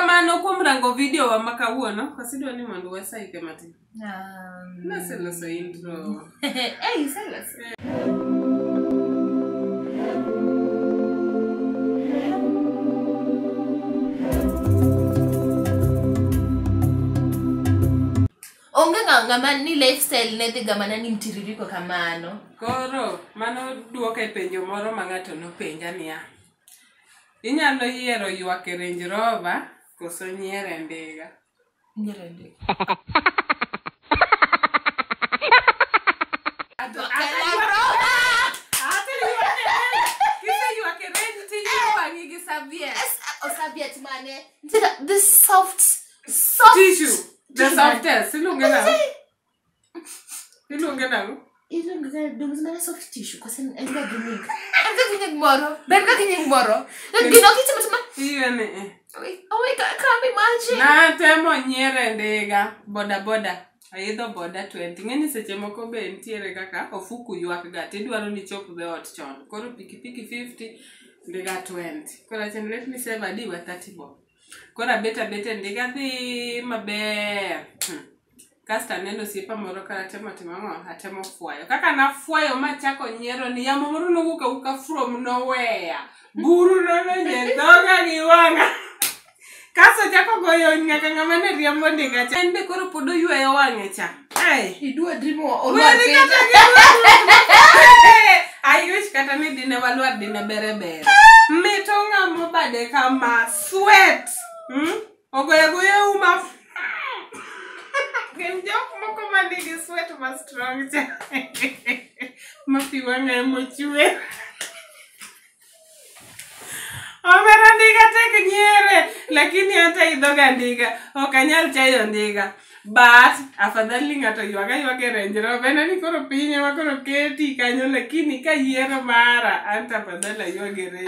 Erokamano kuom rango video wa makawuono. Kosidwa ni mondo wasaike matin. Naseloso intro. Iseloso. Onge ng'ama ni lifestyle ne dhi gamana ni mtiririko kamano. Koro, mano duoke penjo moro ma ng'ato nopenja niya. Inyalo yiero ywak e Range Rover koso nyiero e ndiga? Nyiero e ndiga. Saviet mane. This soft tissue. The softest. Ilunge na. Ilunge na. Ilunge na soft tissue. Kasi enga ginig. Enga ginig moro. Benga ginig moro. Ginoki tuma. Iwene. Oh my God, I can't imagine. Na temo nyiero ndiga. Boda. Aidho boda 20. Ng'eni seche moko be ntiere kaka ofuku ywak ga. Tidwaro ni chop the ot chon. Koro pikipiki 50. Ndiga 20. Kora chen let me save adiwa 30 bob. Kora beta ndiga dhi maber. Kasta neno sipa moro kara temo timang'o atemo fuayo. Kaka na fuayo machako nyiero ni yamo moro nowuok from nowhere. Buru nonye dhoga gi wang'a. Kaso chako goyo nyaka ng'ama ne riembo ndiga cha. En be koro pod oyweyo wang'e cha. Idwa drimo olwar piny. I wish kata ni dine walwar dine bere. Mito ng'amo bade kama sweat. Ogoye uma. Gin jok moko ma nigi sweat ma strong cha. Ma pi wang'e mochwe. Omera ndiga tek nyiere. Lakini hata idhoga ndiga. Okanyal chayo ndiga. But afadhali ng'ato ywak e Range Rover. Ni koro pinye ma koro keti kanyo lakini ka yiero mara anta afadhali ywak e Range